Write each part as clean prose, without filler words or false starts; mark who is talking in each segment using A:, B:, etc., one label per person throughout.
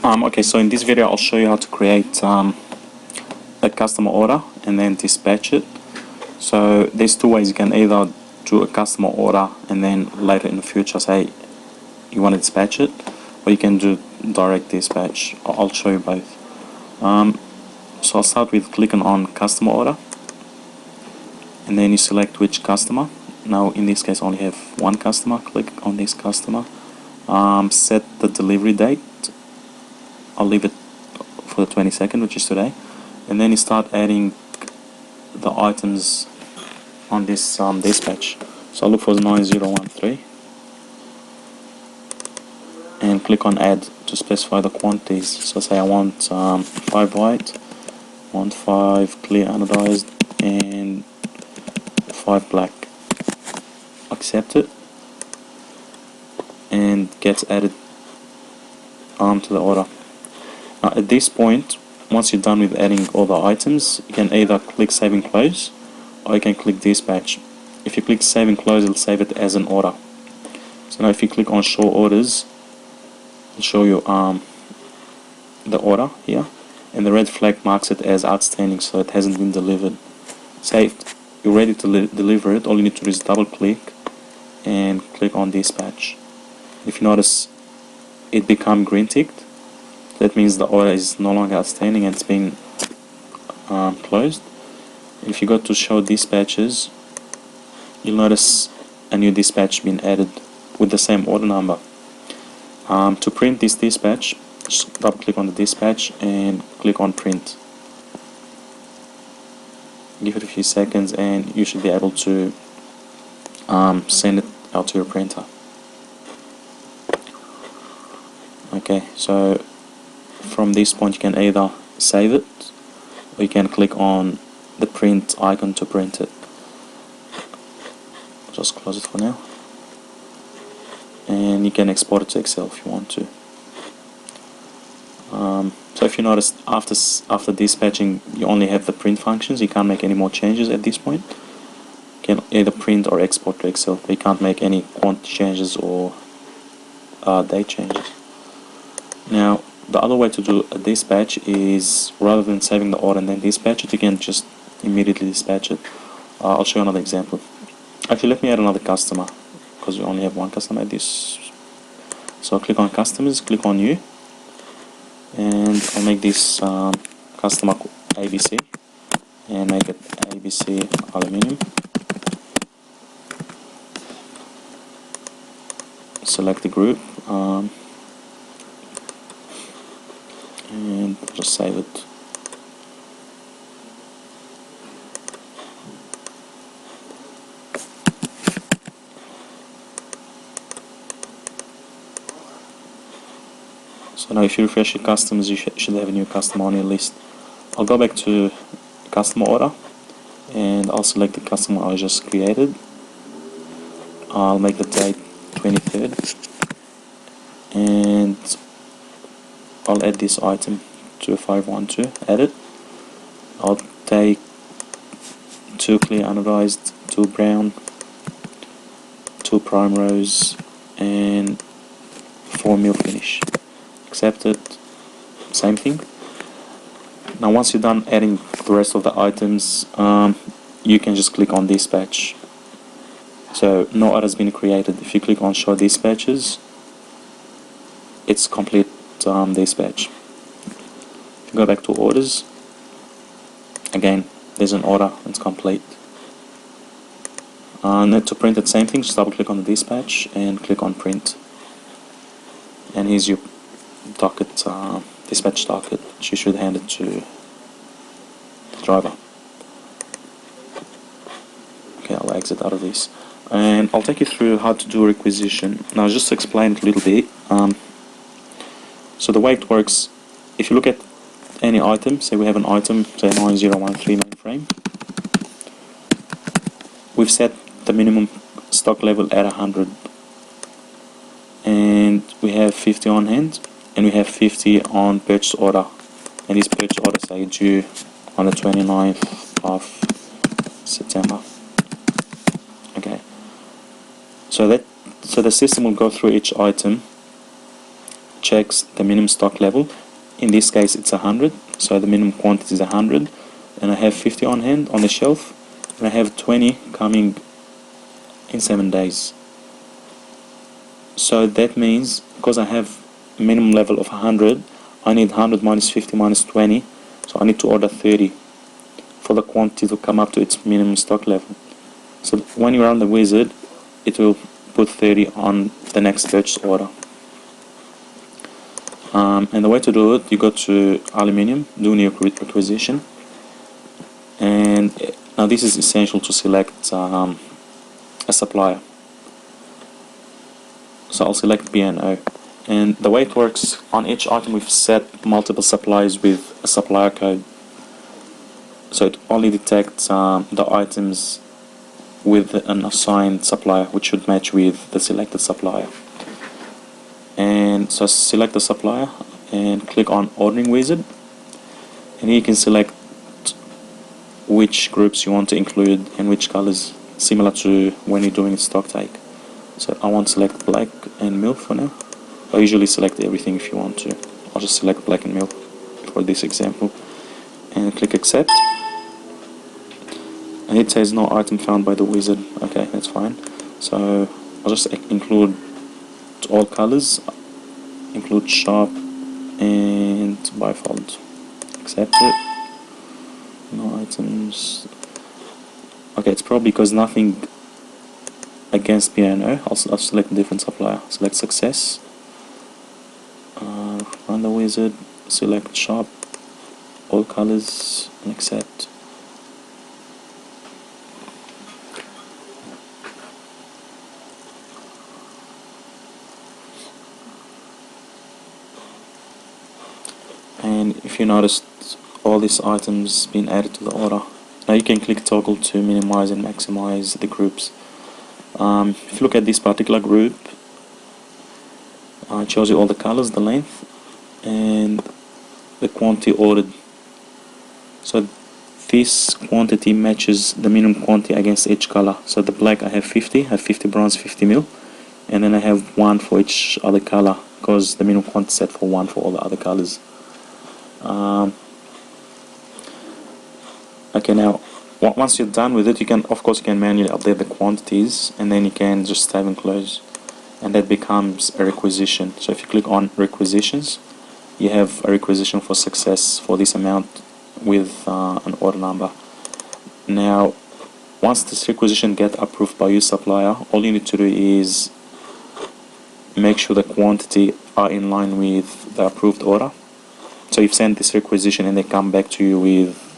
A: Okay, so in this video I'll show you how to create a customer order and then dispatch it. So there's two ways. You can either do a customer order and then later in the future say you want to dispatch it, or you can do direct dispatch. I'll show you both. So I'll start with clicking on customer order, and then you select which customer. Now in this case I only have one customer. Click on this customer. Set the delivery date. I'll leave it for the 22nd, which is today, and then you start adding the items on this dispatch. So I'll look for 9013 and click on add to specify the quantities. So say I want 5 white, I want 5 clear anodized, and 5 black. Accept it, and gets added to the order. Now at this point, once you're done with adding all the items, you can either click save and close, or you can click dispatch. If you click save and close, it'll save it as an order. So now if you click on show orders, it'll show you the order here, and the red flag marks it as outstanding, so it hasn't been delivered. Say you're ready to deliver it, all you need to do is double click and click on dispatch. If you notice it become green ticked, that means the order is no longer outstanding and it's been closed. If you go to show dispatches, you'll notice a new dispatch being added with the same order number. To print this dispatch, just double click on the dispatch and click on print. Give it a few seconds and you should be able to send it out to your printer. Okay, so from this point you can either save it, or you can click on the print icon to print it. Just close it for now, and you can export it to Excel if you want to. So if you notice, after dispatching, you only have the print functions. You can't make any more changes at this point. You can either print or export to Excel, but you can't make any quantity changes or date changes. Now the other way to do a dispatch is, rather than saving the order and then dispatch it, you can just immediately dispatch it. I'll show you another example. Actually, let me add another customer, because we only have one customer at this. So click on customers, click on new, and I'll make this customer ABC, and make it ABC Aluminium. Select the group, and just save it. So now if you refresh your customers, you should have a new customer on your list. I'll go back to customer order, and I'll select the customer I just created. I'll make the date 23rd, and I'll add this item to 512, add it. I'll take 2 clear anodized, 2 brown, 2 prime rose, and 4 mil finish. Accept it, same thing. Now once you're done adding the rest of the items, you can just click on dispatch. So no order has been created. If you click on show dispatches, it's complete dispatch. If you go back to orders, again there's an order, it's complete. And to print it, same thing, just double click on the dispatch and click on print, and here's your docket, dispatch docket, which you should hand it to the driver. Okay, I'll exit out of this, and I'll take you through how to do requisition. Now just to explain it a little bit, so the way it works, if you look at any item, say we have an item, say 9013 mainframe, we've set the minimum stock level at 100, and we have 50 on hand, and we have 50 on purchase order, and these purchase orders are due on the 29th of September. Okay, so the system will go through each item checks the minimum stock level. In this case it's 100, so the minimum quantity is 100, and I have 50 on hand on the shelf, and I have 20 coming in 7 days. So that means, because I have minimum level of 100, I need 100 minus 50 minus 20, so I need to order 30 for the quantity to come up to its minimum stock level. So when you run the wizard, it will put 30 on the next purchase order. And the way to do it, you go to aluminium, do new requisition, and now this is essential to select a supplier. So I'll select B&O, and the way it works, on each item we've set multiple suppliers with a supplier code, so it only detects the items with an assigned supplier, which should match with the selected supplier. And so select the supplier and click on ordering wizard, and here you can select which groups you want to include and which colors, similar to when you're doing stock take. So I want to select black and milk for now. I usually select everything if you want to. I'll just select black and milk for this example, and click accept. And it says no item found by the wizard. Okay, that's fine. So I'll just include all colors, include sharp and bifold. Accept it. No items. Okay, it's probably because nothing against B&O. I'll select a different supplier. Select success. Run the wizard. Select sharp, all colors, and accept. And if you noticed all these items being added to the order, now you can click toggle to minimize and maximize the groups. If you look at this particular group, it shows you all the colors, the length, and the quantity ordered. So this quantity matches the minimum quantity against each color. So the black I have 50, I have 50 bronze, 50 mil, and then I have 1 for each other color, because the minimum quantity set for 1 for all the other colors. Okay, now once you're done with it, you can, of course, you can manually update the quantities, and then you can just save and close, and that becomes a requisition. So if you click on requisitions, you have a requisition for success for this amount with an order number. Now once this requisition gets approved by your supplier, all you need to do is make sure the quantity are in line with the approved order. So you've sent this requisition and they come back to you with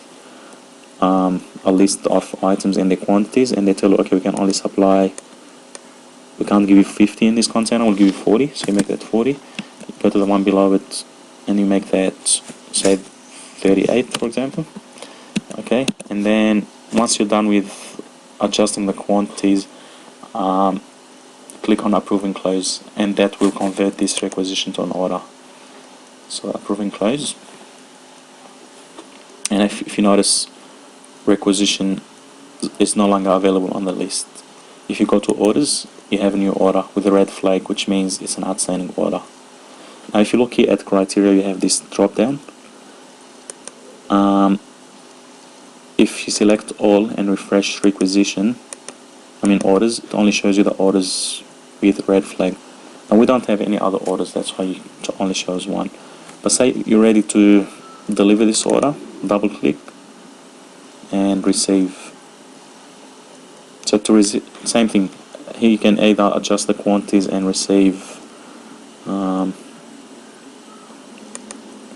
A: a list of items and the quantities, and they tell you, okay, we can only supply, we can't give you 50 in this container, we'll give you 40, so you make that 40, you go to the one below it and you make that, say, 38 for example. Okay, and then once you're done with adjusting the quantities, click on approve and close, and that will convert this requisition to an order. So approve and close, and if you notice, requisition is no longer available on the list. If you go to orders, you have a new order with a red flag, which means it's an outstanding order. Now if you look here at criteria, you have this drop down. If you select all and refresh requisition, orders, it only shows you the orders with red flag. And we don't have any other orders, that's why it only shows one. But say you're ready to deliver this order, double click and receive. So to receive, same thing, here you can either adjust the quantities and receive,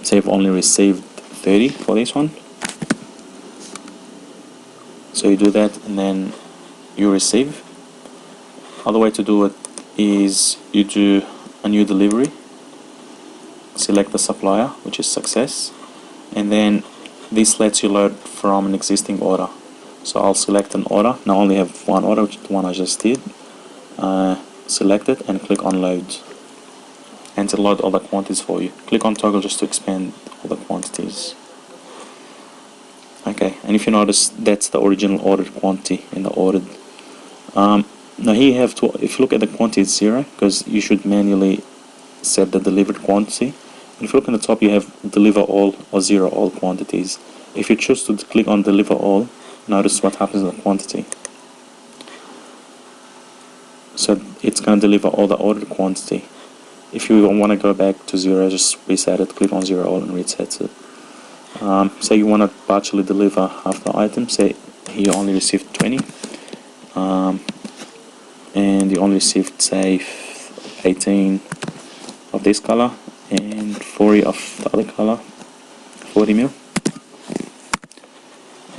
A: say I've only received 30 for this one. So you do that and then you receive. Other way to do it is you do a new delivery, select the supplier, which is success, and then this lets you load from an existing order. So I'll select an order. Now I only have one order, which is the one I just did. Select it and click on load, and to load all the quantities for you. Click on toggle just to expand all the quantities. Okay, and if you notice, that's the original ordered quantity in the ordered. Now here you have to, if you look at the quantity, it's 0, because you should manually set the delivered quantity. And if you look on the top, you have deliver all or zero all quantities. If you choose to click on deliver all, notice what happens to the quantity. So it's going to deliver all the ordered quantity. If you want to go back to zero, just reset it, click on zero all and reset it. Say you want to partially deliver half the item, say you only received 20, and you only received, say, 18 of this color and 40 of the other color, 40 mil.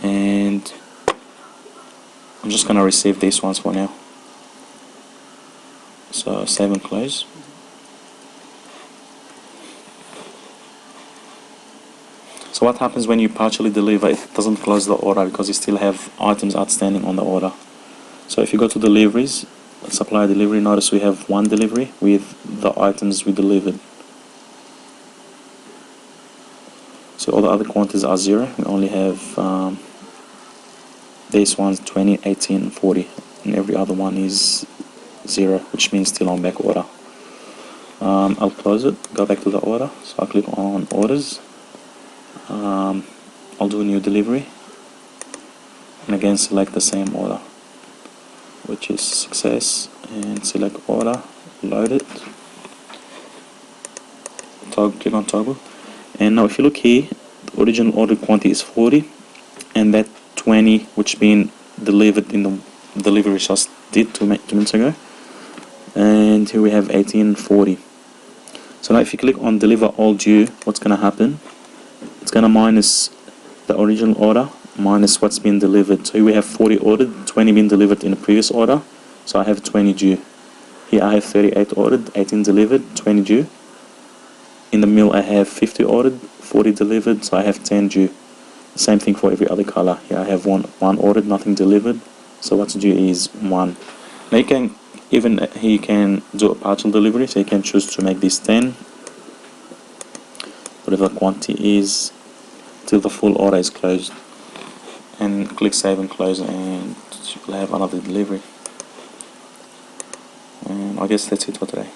A: And I'm just gonna receive these ones for now. So save and close. So what happens when you partially deliver? It doesn't close the order because you still have items outstanding on the order. So if you go to deliveries, supplier delivery, notice we have one delivery with the items we delivered. So all the other quantities are zero. We only have these ones 20, 18, and 40, and every other one is zero, which means still on back order. I'll close it, go back to the order, so I'll click on orders. I'll do a new delivery, and again select the same order, which is success, and select order, load it, click on toggle. And now if you look here, the original order quantity is 40, and that 20 which been delivered in the delivery just did 2 minutes ago, and here we have 1840. So now if you click on deliver all due, what's going to happen? It's going to minus the original order minus what's been delivered. So here we have 40 ordered, 20 been delivered in the previous order, so I have 20 due. Here I have 38 ordered, 18 delivered, 20 due. In the mill I have 50 ordered, 40 delivered, so I have 10 due. Same thing for every other color. Here I have one ordered, nothing delivered, so what's due is 1. Now you can do a partial delivery, so you can choose to make this 10, whatever the quantity is, till the full order is closed, and click save and close, and you'll have another delivery. And I guess that's it for today.